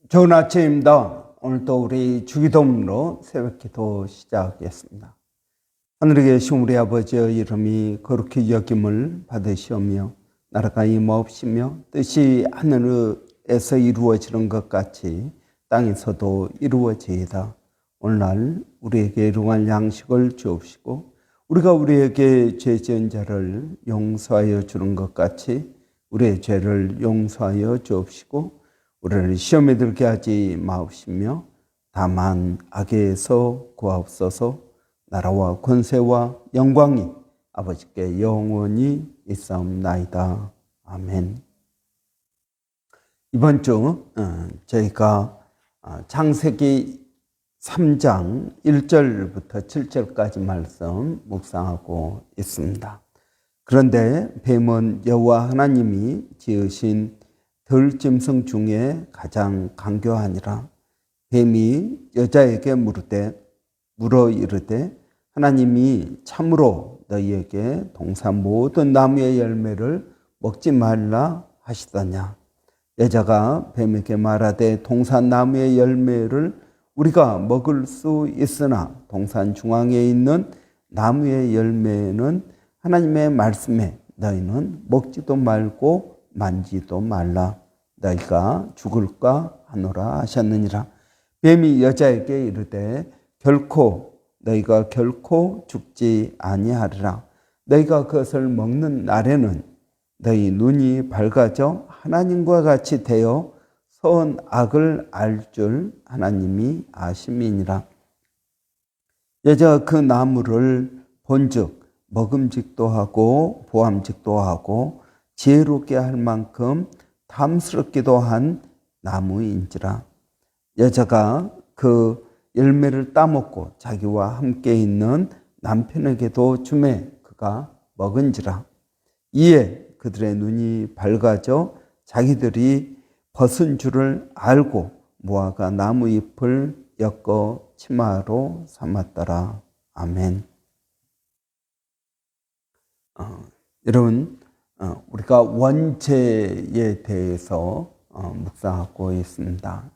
좋은 아침입니다. 오늘도 우리 주기도문으로 새벽기도 시작하겠습니다. 하늘에 계신 우리 아버지의 이름이 거룩히 여김을 받으시오며 나라가 임하옵시며 뜻이 하늘에서 이루어지는 것 같이 땅에서도 이루어지이다. 오늘날 우리에게 일용할 양식을 주옵시고 우리가 우리에게 죄 지은 자를 용서하여 주는 것 같이 우리의 죄를 용서하여 주옵시고 우리를 시험에 들게 하지 마옵시며 다만 악에서 구하옵소서. 나라와 권세와 영광이 아버지께 영원히 있사옵나이다. 아멘. 이번 주 저희가 창세기 3장 1절부터 7절까지 말씀 묵상하고 있습니다. 그런데 뱀은 여호와 하나님이 지으신 들짐승 중에 가장 강교하니라. 뱀이 여자에게 물어 이르되 하나님이 참으로 너희에게 동산 모든 나무의 열매를 먹지 말라 하시더냐. 여자가 뱀에게 말하되 동산 나무의 열매를 우리가 먹을 수 있으나 동산 중앙에 있는 나무의 열매는 하나님의 말씀에 너희는 먹지도 말고 만지도 말라. 너희가 죽을까 하노라 하셨느니라. 뱀이 여자에게 이르되 너희가 결코 죽지 아니하리라. 너희가 그것을 먹는 날에는 너희 눈이 밝아져 하나님과 같이 되어 선악을 알 줄 하나님이 아심이니라. 여자가 그 나무를 본즉 먹음직도 하고 보암직도 하고 지혜롭게 할 만큼 탐스럽기도 한 나무인지라. 여자가 그 열매를 따먹고 자기와 함께 있는 남편에게도 주매 그가 먹은지라. 이에 그들의 눈이 밝아져 자기들이 벗은 줄을 알고 무화과 나무 잎을 엮어 치마로 삼았더라. 아멘. 여러분, 우리가 원죄에 대해서 묵상하고 있습니다.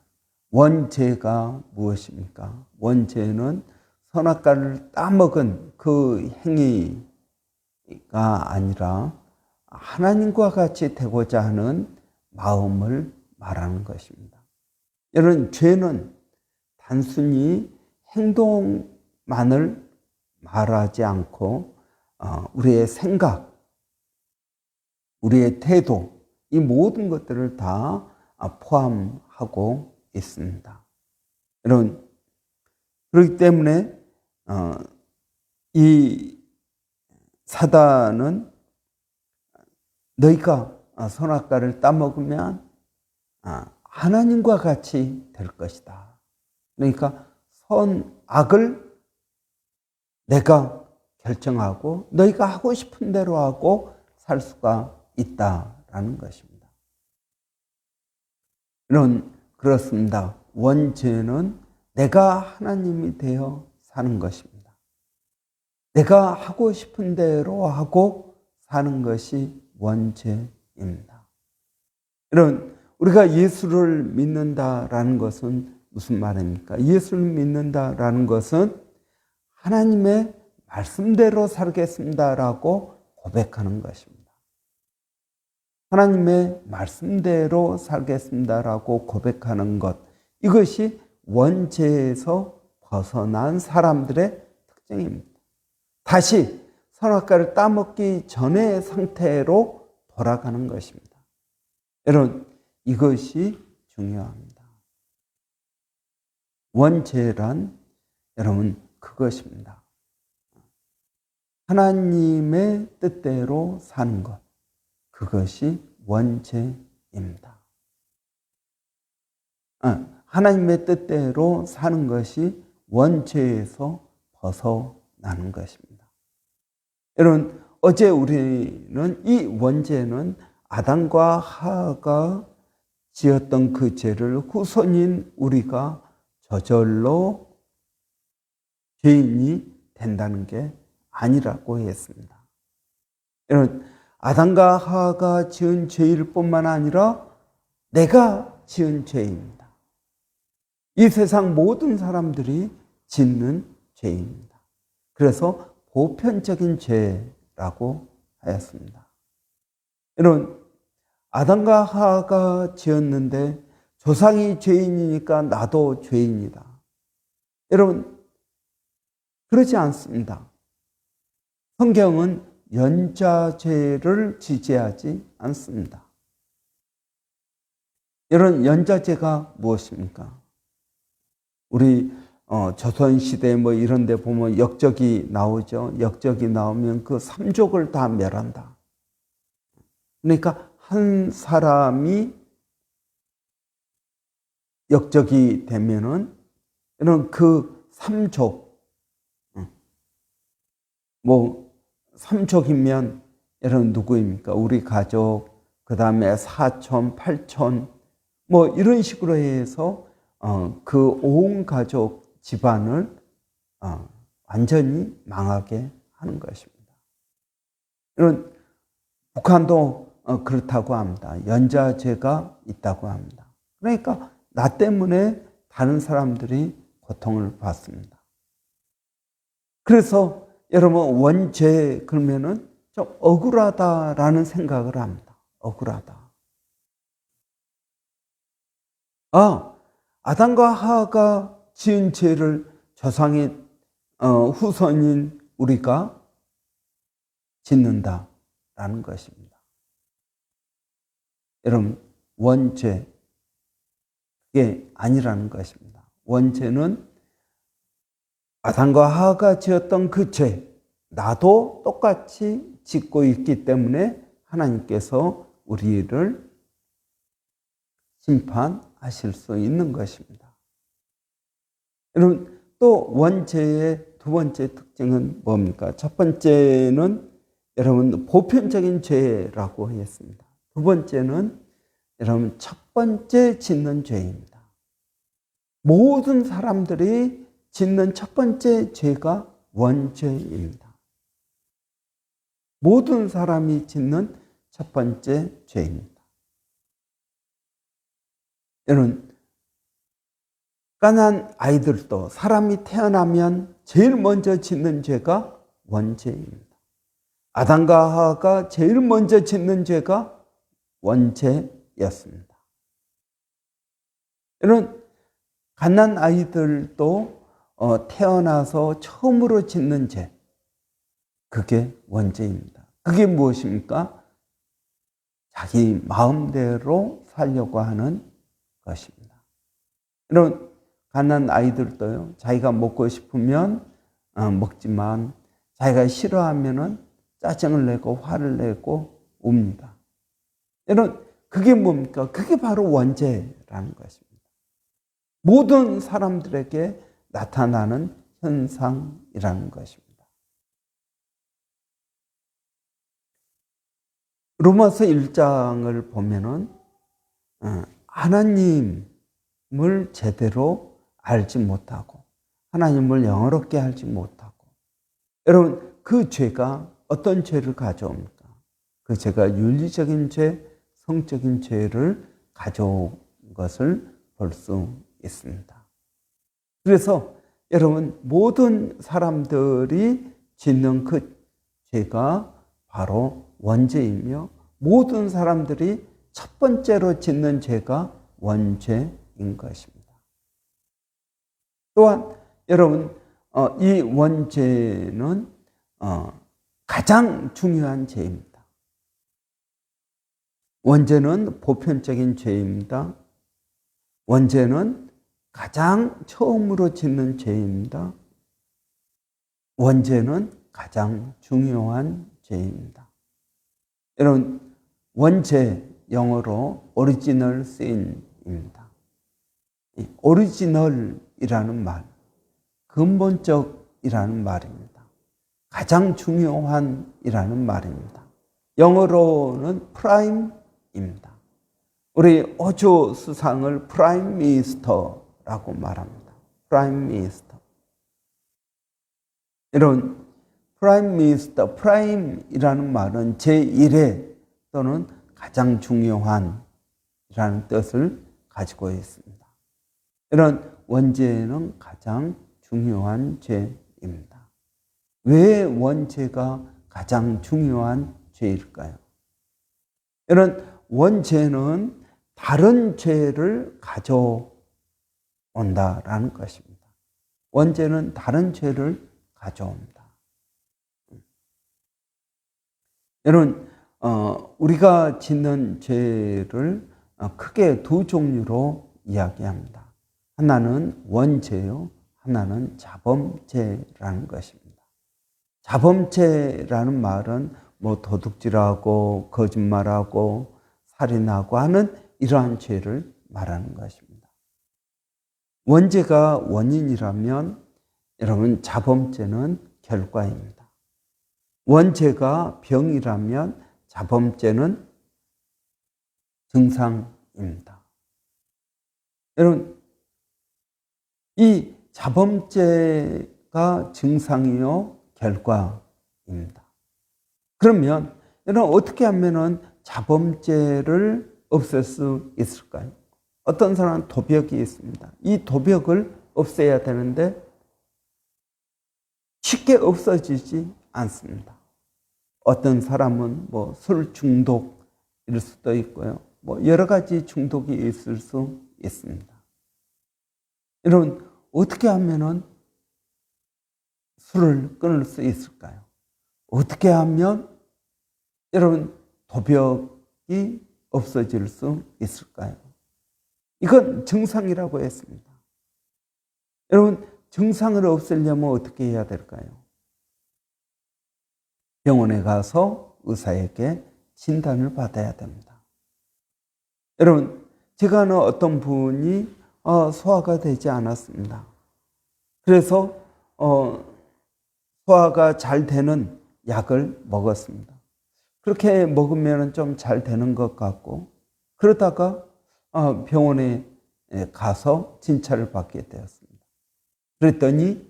원죄가 무엇입니까? 원죄는 선악과를 따먹은 그 행위가 아니라 하나님과 같이 되고자 하는 마음을 말하는 것입니다. 여러분, 죄는 단순히 행동만을 말하지 않고 우리의 생각, 우리의 태도, 이 모든 것들을 다 포함하고 있습니다. 여러분, 그렇기 때문에 이 사단은 너희가 선악과를 따먹으면 하나님과 같이 될 것이다. 그러니까 선악을 내가 결정하고 너희가 하고 싶은 대로 하고 살 수가 있다라는 것입니다. 그렇습니다. 원죄는 내가 하나님이 되어 사는 것입니다. 내가 하고 싶은 대로 하고 사는 것이 원죄입니다. 여러분, 우리가 예수를 믿는다라는 것은 무슨 말입니까? 예수를 믿는다라는 것은 하나님의 말씀대로 살겠습니다라고 고백하는 것입니다. 하나님의 말씀대로 살겠습니다라고 고백하는 것, 이것이 원죄에서 벗어난 사람들의 특징입니다. 다시 선악과를 따먹기 전의 상태로 돌아가는 것입니다. 여러분, 이것이 중요합니다. 원죄란 여러분 그것입니다. 하나님의 뜻대로 사는 것, 그것이 원죄입니다. 하나님의 뜻대로 사는 것이 원죄에서 벗어나는 것입니다. 여러분, 어제 우리는 이 원죄는 아담과 하와가 지었던 그 죄를 후손인 우리가 저절로 죄인이 된다는 게 아니라고 했습니다. 여러분, 아담과 하와가 지은 죄일 뿐만 아니라 내가 지은 죄입니다. 이 세상 모든 사람들이 짓는 죄입니다. 그래서 보편적인 죄라고 하였습니다. 여러분, 아담과 하와가 지었는데 조상이 죄인이니까 나도 죄인이다. 여러분, 그렇지 않습니다. 성경은 연좌죄를 지지하지 않습니다. 여러분, 연좌죄가 무엇입니까? 우리 조선시대 뭐 이런 데 보면 역적이 나오죠. 역적이 나오면 그 삼족을 다 멸한다. 그러니까 한 사람이 역적이 되면은 이런 그 삼족, 뭐 삼족이면 여러분 누구입니까? 우리 가족, 그 다음에 사촌, 팔촌, 뭐 이런 식으로 해서 그 온 가족 집안을 완전히 망하게 하는 것입니다. 이런 북한도 그렇다고 합니다. 연좌죄가 있다고 합니다. 그러니까 나 때문에 다른 사람들이 고통을 받습니다. 그래서 여러분 원죄 그러면은 좀 억울하다라는 생각을 합니다. 억울하다. 아담과 하와가 지은 죄를 조상의 후손인 우리가 짓는다라는 것입니다. 여러분, 원죄, 그게 아니라는 것입니다. 원죄는 아담과 하와가 지었던 그 죄, 나도 똑같이 짓고 있기 때문에 하나님께서 우리를 심판하실 수 있는 것입니다. 여러분, 또 원죄의 두 번째 특징은 뭡니까? 첫 번째는 여러분 보편적인 죄라고 했습니다. 두 번째는 여러분 첫 번째 짓는 죄입니다. 모든 사람들이 짓는 첫 번째 죄가 원죄입니다. 모든 사람이 짓는 첫 번째 죄입니다. 여러분, 가난한 아이들도 사람이 태어나면 제일 먼저 짓는 죄가 원죄입니다. 아담과 하와가 제일 먼저 짓는 죄가 원죄였습니다. 여러분, 가난한 아이들도 태어나서 처음으로 짓는 죄, 그게 원죄입니다. 그게 무엇입니까? 자기 마음대로 살려고 하는 것입니다. 여러분, 가난한 아이들도요, 자기가 먹고 싶으면 먹지만 자기가 싫어하면은 짜증을 내고 화를 내고 웁니다. 여러분, 그게 뭡니까? 그게 바로 원죄라는 것입니다. 모든 사람들에게 나타나는 현상이라는 것입니다. 로마서 1장을 보면은 하나님을 제대로 알지 못하고 하나님을 영어롭게 알지 못하고, 여러분 그 죄가 어떤 죄를 가져옵니까? 그 죄가 윤리적인 죄, 성적인 죄를 가져온 것을 볼 수 있습니다. 그래서 여러분 모든 사람들이 짓는 그 죄가 바로 원죄이며 모든 사람들이 첫 번째로 짓는 죄가 원죄인 것입니다. 또한 여러분 이 원죄는 가장 중요한 죄입니다. 원죄는 보편적인 죄입니다. 원죄는 가장 처음으로 짓는 죄입니다. 원죄는 가장 중요한 죄입니다. 여러분, 원죄 영어로 오리지널 신입니다. 오리지널이라는 말, 근본적이라는 말입니다. 가장 중요한이라는 말입니다. 영어로는 프라임입니다. 우리 어조 수상을 프라임 미니스터라고 말합니다. 프라임 미니스터. 여러분, 프라임 미니스터, 프라임이라는 말은 제1회 또는 가장 중요한이라는 뜻을 가지고 있습니다. 이런 원죄는 가장 중요한 죄입니다. 왜 원죄가 가장 중요한 죄일까요? 이런 원죄는 다른 죄를 가져온다라는 것입니다. 원죄는 다른 죄를 가져옵니다. 여러분, 우리가 짓는 죄를 크게 두 종류로 이야기합니다. 하나는 원죄요, 하나는 자범죄라는 것입니다. 자범죄라는 말은 뭐 도둑질하고 거짓말하고 살인하고 하는 이러한 죄를 말하는 것입니다. 원죄가 원인이라면 여러분 자범죄는 결과입니다. 원죄가 병이라면 자범죄는 증상입니다. 여러분, 이 자범죄가 증상이요 결과입니다. 그러면 여러분 어떻게 하면은 자범죄를 없앨 수 있을까요? 어떤 사람은 도벽이 있습니다. 이 도벽을 없애야 되는데 쉽게 없어지지 않습니다. 어떤 사람은 뭐 술 중독일 수도 있고요. 뭐 여러 가지 중독이 있을 수 있습니다. 여러분 어떻게 하면은 술을 끊을 수 있을까요? 어떻게 하면 여러분 도벽이 없어질 수 있을까요? 이건 증상이라고 했습니다. 여러분 증상을 없애려면 어떻게 해야 될까요? 병원에 가서 의사에게 진단을 받아야 됩니다. 여러분 제가 아는 어떤 분이 소화가 되지 않았습니다. 그래서 소화가 잘 되는 약을 먹었습니다. 그렇게 먹으면 좀 잘 되는 것 같고 그러다가 병원에 가서 진찰을 받게 되었습니다. 그랬더니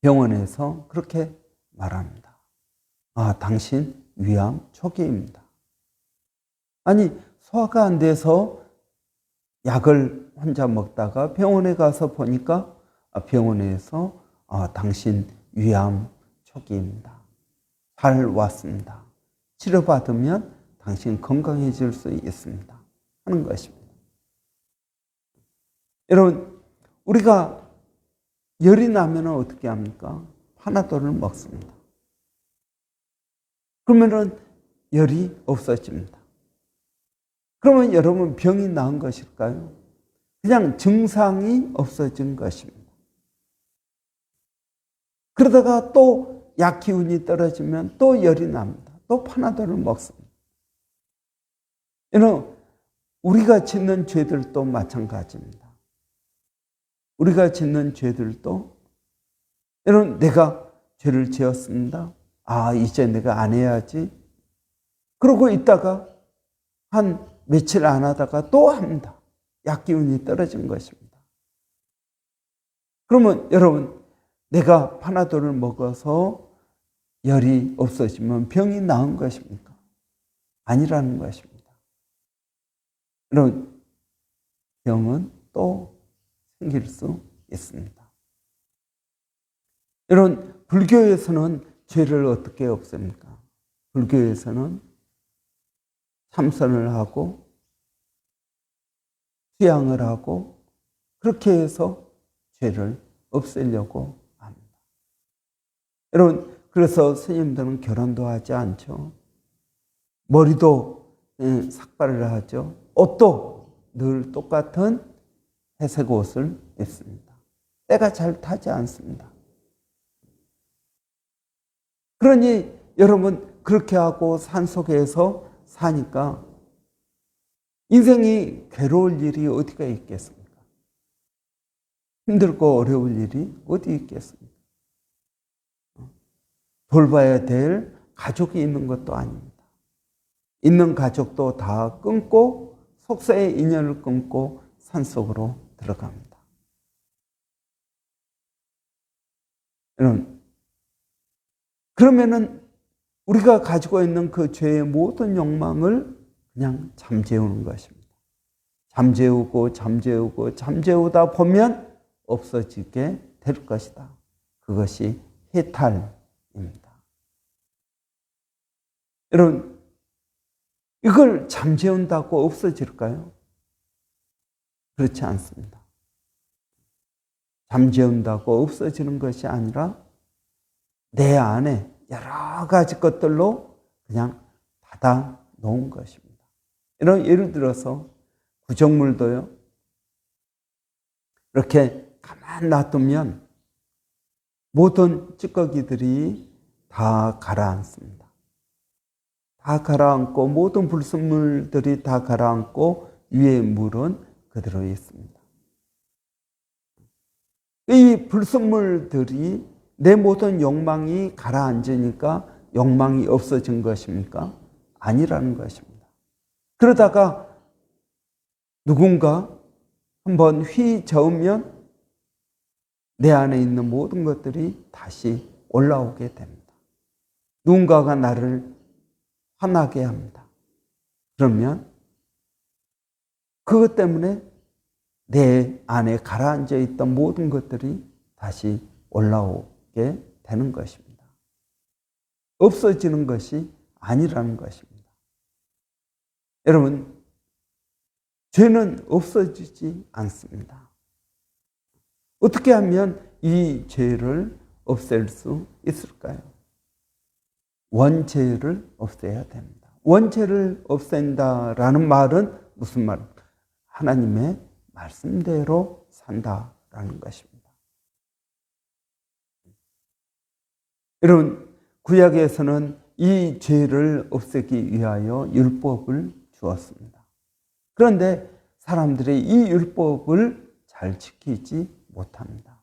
병원에서 그렇게 말합니다. 당신 위암 초기입니다. 아니 소화가 안 돼서 약을 혼자 먹다가 병원에 가서 보니까 병원에서 당신 위암 초기입니다. 잘 왔습니다. 치료받으면 당신 건강해질 수 있습니다. 하는 것입니다. 여러분, 우리가 열이 나면 어떻게 합니까? 파나돌을 먹습니다. 그러면은 열이 없어집니다. 그러면 여러분 병이 나은 것일까요? 그냥 증상이 없어진 것입니다. 그러다가 또 약 기운이 떨어지면 또 열이 납니다. 또 파나돌을 먹습니다. 여러분, 우리가 짓는 죄들도 마찬가지입니다. 우리가 짓는 죄들도 여러분 내가 죄를 지었습니다. 이제 내가 안 해야지. 그러고 있다가 한 며칠 안 하다가 또 합니다. 약 기운이 떨어진 것입니다. 그러면 여러분 내가 파나돌을 먹어서 열이 없어지면 병이 나은 것입니까? 아니라는 것입니다. 여러분 병은 또 생길 수 있습니다. 여러분 불교에서는 죄를 어떻게 없앱니까? 불교에서는 참선을 하고 수양을 하고 그렇게 해서 죄를 없애려고 합니다. 여러분 그래서 스님들은 결혼도 하지 않죠. 머리도 삭발을 하죠. 옷도 늘 똑같은 회색 옷을 입습니다. 때가 잘 타지 않습니다. 그러니 여러분 그렇게 하고 산속에서 사니까 인생이 괴로울 일이 어디가 있겠습니까? 힘들고 어려울 일이 어디 있겠습니까? 돌봐야 될 가족이 있는 것도 아닙니다. 있는 가족도 다 끊고 속세의 인연을 끊고 산속으로 들어갑니다. 여러분, 그러면은 우리가 가지고 있는 그 죄의 모든 욕망을 그냥 잠재우는 것입니다. 잠재우다 보면 없어지게 될 것이다. 그것이 해탈입니다. 여러분, 이걸 잠재운다고 없어질까요? 그렇지 않습니다. 잠재운다고 없어지는 것이 아니라 내 안에 여러 가지 것들로 그냥 닫아 놓은 것입니다. 예를 들어서 구정물도요, 이렇게 가만 놔두면 모든 찌꺼기들이 다 가라앉습니다. 다 가라앉고 모든 불순물들이 다 가라앉고 위에 물은 그대로 있습니다. 이 불순물들이 내 모든 욕망이 가라앉으니까 욕망이 없어진 것입니까? 아니라는 것입니다. 그러다가 누군가 한번 휘저으면 내 안에 있는 모든 것들이 다시 올라오게 됩니다. 누군가가 나를 화나게 합니다. 그러면 그것 때문에 내 안에 가라앉아 있던 모든 것들이 다시 올라오게 되는 것입니다. 없어지는 것이 아니라는 것입니다. 여러분, 죄는 없어지지 않습니다. 어떻게 하면 이 죄를 없앨 수 있을까요? 원죄를 없애야 됩니다. 원죄를 없앤다라는 말은 무슨 말입니까? 하나님의 말씀대로 산다라는 것입니다. 여러분, 구약에서는 이 죄를 없애기 위하여 율법을 주었습니다. 그런데 사람들이 이 율법을 잘 지키지 못합니다.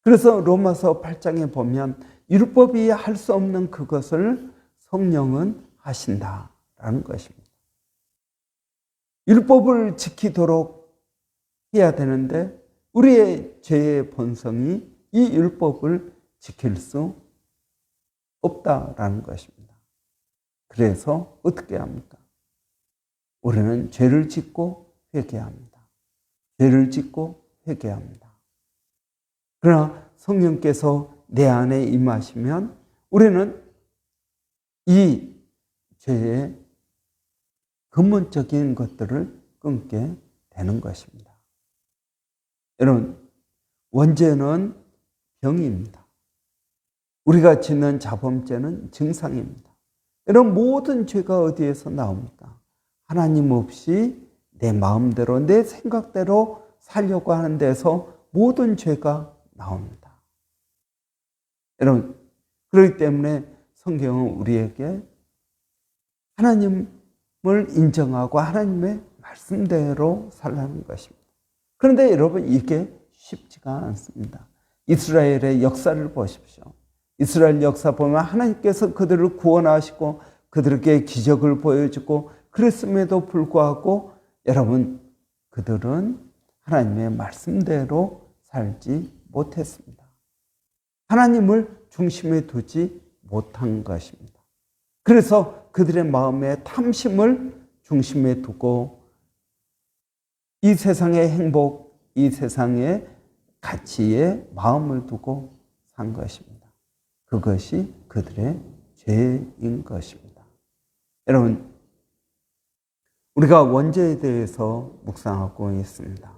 그래서 로마서 8장에 보면 율법이 할 수 없는 그것을 성령은 하신다라는 것입니다. 율법을 지키도록 해야 되는데 우리의 죄의 본성이 이 율법을 지킬 수 없다라는 것입니다. 그래서 어떻게 합니까? 우리는 죄를 짓고 회개합니다. 죄를 짓고 회개합니다. 그러나 성령께서 내 안에 임하시면 우리는 이 죄의 근본적인 것들을 끊게 되는 것입니다. 여러분, 원죄는 병입니다. 우리가 짓는 자범죄는 증상입니다. 여러분, 모든 죄가 어디에서 나옵니까? 하나님 없이 내 마음대로, 내 생각대로 살려고 하는 데서 모든 죄가 나옵니다. 여러분, 그렇기 때문에 성경은 우리에게 하나님을 인정하고 하나님의 말씀대로 살라는 것입니다. 그런데 여러분, 이게 쉽지가 않습니다. 이스라엘의 역사를 보십시오. 이스라엘 역사 보면 하나님께서 그들을 구원하시고 그들에게 기적을 보여주고 그랬음에도 불구하고 여러분, 그들은 하나님의 말씀대로 살지 못했습니다. 하나님을 중심에 두지 못한 것입니다. 그래서 그들의 마음의 탐심을 중심에 두고 이 세상의 행복, 이 세상의 가치에 마음을 두고 산 것입니다. 그것이 그들의 죄인 것입니다. 여러분, 우리가 원죄에 대해서 묵상하고 있습니다.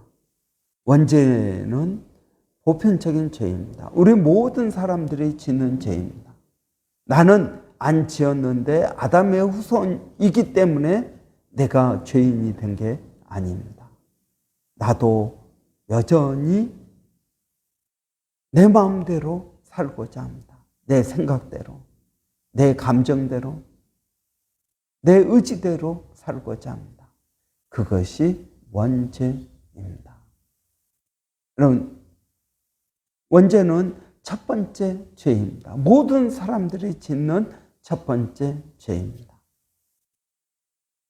원죄는 보편적인 죄입니다. 우리 모든 사람들이 짓는 죄입니다. 나는 안 지었는데 아담의 후손이기 때문에 내가 죄인이 된 게 아닙니다. 나도 여전히 내 마음대로 살고자 합니다. 내 생각대로, 내 감정대로, 내 의지대로 살고자 합니다. 그것이 원죄입니다. 여러분, 원죄는 첫 번째 죄입니다. 모든 사람들이 짓는 첫 번째 죄입니다.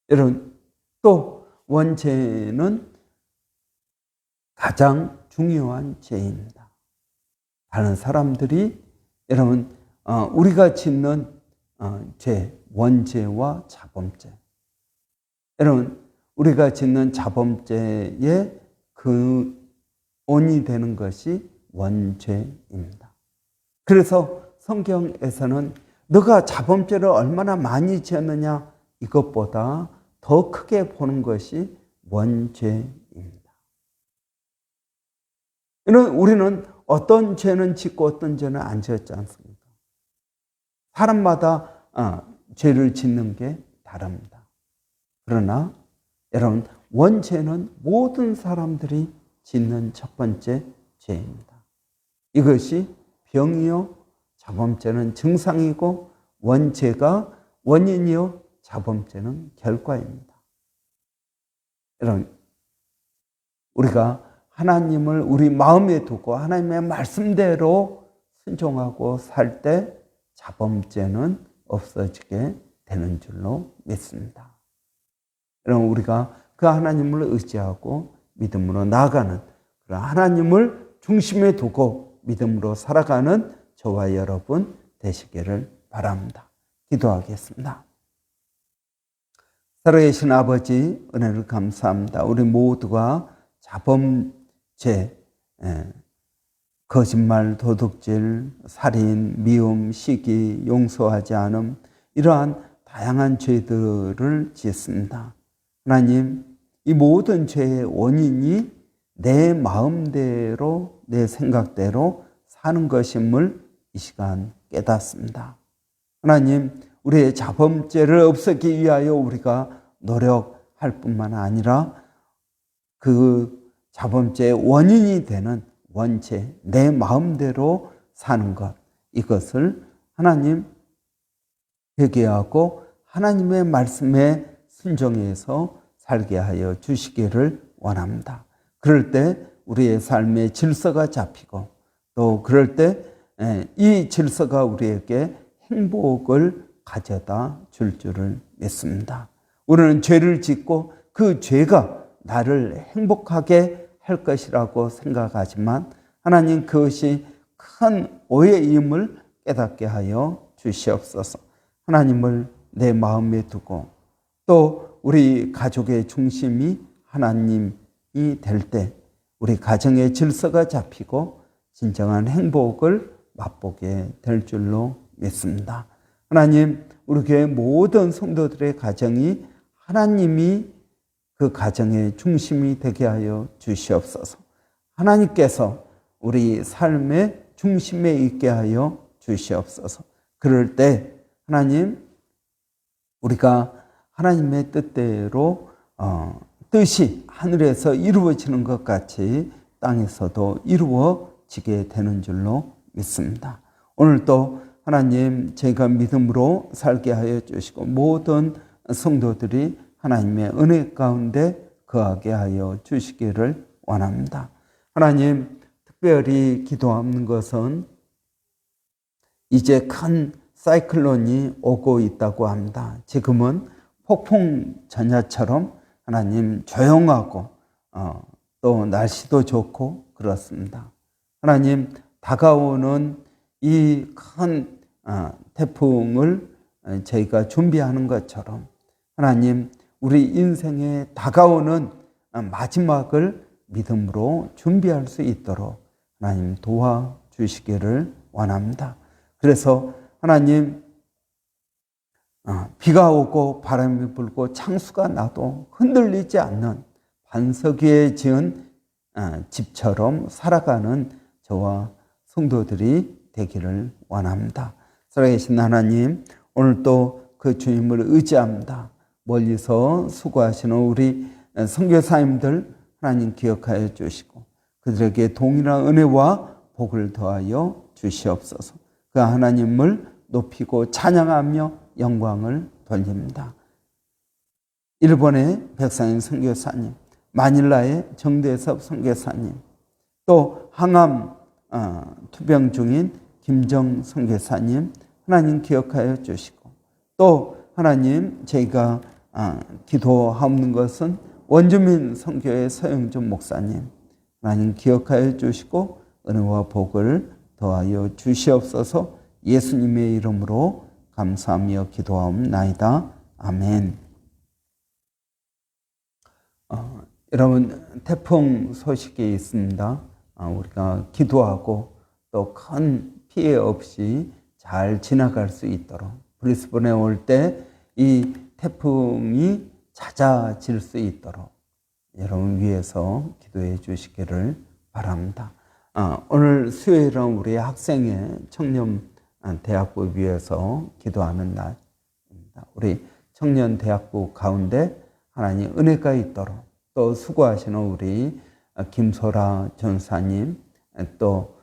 여러분, 또 원죄는 가장 중요한 죄입니다. 다른 사람들이 여러분, 우리가 짓는 죄, 원죄와 자범죄. 여러분, 우리가 짓는 자범죄의 근원이 되는 것이 원죄입니다. 그래서 성경에서는 너가 자범죄를 얼마나 많이 지었느냐 이것보다 더 크게 보는 것이 원죄입니다. 우리는 어떤 죄는 짓고 어떤 죄는 안 지었지 않습니까? 사람마다 죄를 짓는 게 다릅니다. 그러나 여러분, 원죄는 모든 사람들이 짓는 첫 번째 죄입니다. 이것이 병이요, 자범죄는 증상이고 원죄가 원인이요, 자범죄는 결과입니다. 여러분, 우리가 하나님을 우리 마음에 두고 하나님의 말씀대로 순종하고 살 때 자범죄는 없어지게 되는 줄로 믿습니다. 여러분, 우리가 그 하나님을 의지하고 믿음으로 나아가는 그런 하나님을 중심에 두고 믿음으로 살아가는 저와 여러분 되시기를 바랍니다. 기도하겠습니다. 살아계신 아버지, 은혜를 감사합니다. 우리 모두가 자범죄, 거짓말, 도둑질, 살인, 미움, 시기, 용서하지 않음, 이러한 다양한 죄들을 짓습니다. 하나님, 이 모든 죄의 원인이 내 마음대로, 내 생각대로 사는 것임을 이 시간 깨닫습니다. 하나님, 우리의 자범죄를 없애기 위하여 우리가 노력할 뿐만 아니라 그 자범죄의 원인이 되는 원죄, 내 마음대로 사는 것, 이것을 하나님 회개하고 하나님의 말씀에 순종해서 살게 하여 주시기를 원합니다. 그럴 때 우리의 삶의 질서가 잡히고 또 그럴 때 이 질서가 우리에게 행복을 가져다 줄 줄을 믿습니다. 우리는 죄를 짓고 그 죄가 나를 행복하게 할 것이라고 생각하지만 하나님, 그것이 큰 오해임을 깨닫게 하여 주시옵소서. 하나님을 내 마음에 두고 또 우리 가족의 중심이 하나님이 될 때 우리 가정의 질서가 잡히고 진정한 행복을 맛보게 될 줄로 믿습니다. 하나님, 우리 교회 모든 성도들의 가정이 하나님이 그 가정의 중심이 되게 하여 주시옵소서. 하나님께서 우리 삶의 중심에 있게 하여 주시옵소서. 그럴 때 하나님, 우리가 하나님의 뜻대로 뜻이 하늘에서 이루어지는 것 같이 땅에서도 이루어지게 되는 줄로 믿습니다. 오늘도 하나님, 저희가 믿음으로 살게 하여 주시고 모든 성도들이 하나님의 은혜 가운데 거하게 하여 주시기를 원합니다. 하나님, 특별히 기도하는 것은 이제 큰 사이클론이 오고 있다고 합니다. 지금은 폭풍 전야처럼 하나님 조용하고 또 날씨도 좋고 그렇습니다. 하나님, 다가오는 이 큰 태풍을 저희가 준비하는 것처럼 하나님, 우리 인생에 다가오는 마지막을 믿음으로 준비할 수 있도록 하나님 도와주시기를 원합니다. 그래서 하나님, 비가 오고 바람이 불고 창수가 나도 흔들리지 않는 반석 위에 지은 집처럼 살아가는 저와 성도들이 되기를 원합니다. 살아계신 하나님, 오늘 또 그 주님을 의지합니다. 멀리서 수고하시는 우리 선교사님들 하나님 기억하여 주시고 그들에게 동일한 은혜와 복을 더하여 주시옵소서. 그 하나님을 높이고 찬양하며 영광을 돌립니다. 일본의 백상인 선교사님, 마닐라의 정대섭 선교사님, 또 항암 투병 중인 김정 선교사님 하나님 기억하여 주시고 또 하나님, 저희가 기도하는 것은 원주민 선교의 서영준 목사님 하나님 기억하여 주시고 은혜와 복을 더하여 주시옵소서. 예수님의 이름으로 감사하며 기도하옵나이다. 아멘. 여러분, 태풍 소식이 있습니다. 우리가 기도하고 또 큰 피해 없이 잘 지나갈 수 있도록 브리스번에 올 때 이 태풍이 잦아질 수 있도록 여러분 위해서 기도해 주시기를 바랍니다. 오늘 수요일은 우리 학생의 청년 대학부 위해서 기도하는 날입니다. 우리 청년 대학부 가운데 하나님 은혜가 있도록 또 수고하시는 우리 김소라 전사님 또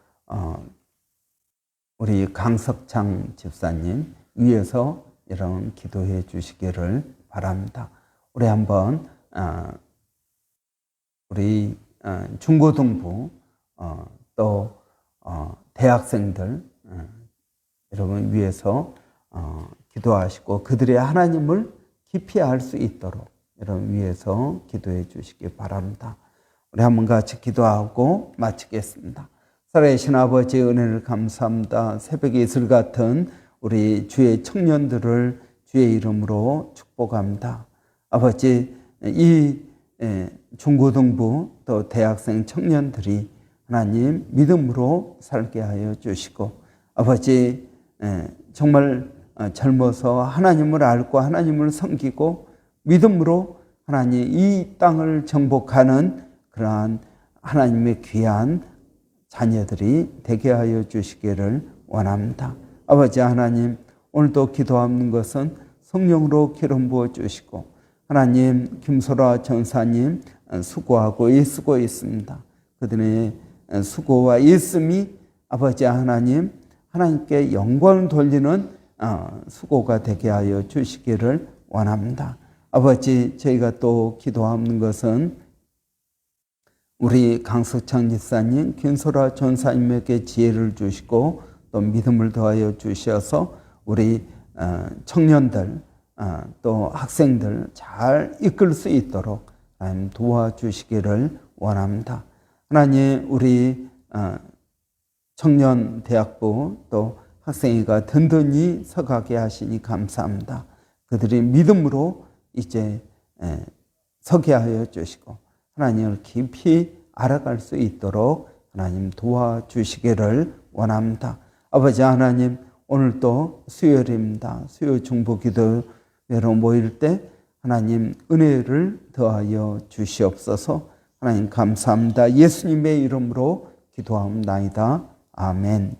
우리 강석창 집사님 위해서 여러분 기도해 주시기를 바랍니다. 우리 한번 우리 중고등부 또 대학생들 여러분 위해서 기도하시고 그들의 하나님을 깊이 알 수 있도록 여러분 위해서 기도해 주시기 바랍니다. 우리 한번 같이 기도하고 마치겠습니다. 살아계신 아버지 은혜를 감사합니다. 새벽의 이슬 같은 우리 주의 청년들을 주의 이름으로 축복합니다. 아버지 이 중고등부 또 대학생 청년들이 하나님 믿음으로 살게 하여 주시고 아버지 정말 젊어서 하나님을 알고 하나님을 섬기고 믿음으로 하나님 이 땅을 정복하는 그러한 하나님의 귀한 자녀들이 되게 하여 주시기를 원합니다. 아버지 하나님 오늘도 기도하는 것은 성령으로 기름 부어 주시고 하나님 김소라 전사님 수고하고 애쓰고 있습니다. 그들의 수고와 애씀이 아버지 하나님 하나님께 영광을 돌리는 수고가 되게 하여 주시기를 원합니다. 아버지 저희가 또 기도하는 것은 우리 강석창 집사님, 김소라 전사님에게 지혜를 주시고 또 믿음을 더하여 주셔서 우리 청년들 또 학생들 잘 이끌 수 있도록 하나님 도와주시기를 원합니다. 하나님 우리 청년 대학부 또 학생회가 든든히 서가게 하시니 감사합니다. 그들이 믿음으로 이제 서게 하여 주시고 하나님을 깊이 알아갈 수 있도록 하나님 도와주시기를 원합니다. 아버지 하나님 오늘도 수요일입니다. 수요 중보 기도회로 모일 때 하나님 은혜를 더하여 주시옵소서. 하나님 감사합니다. 예수님의 이름으로 기도하옵나이다. 아멘.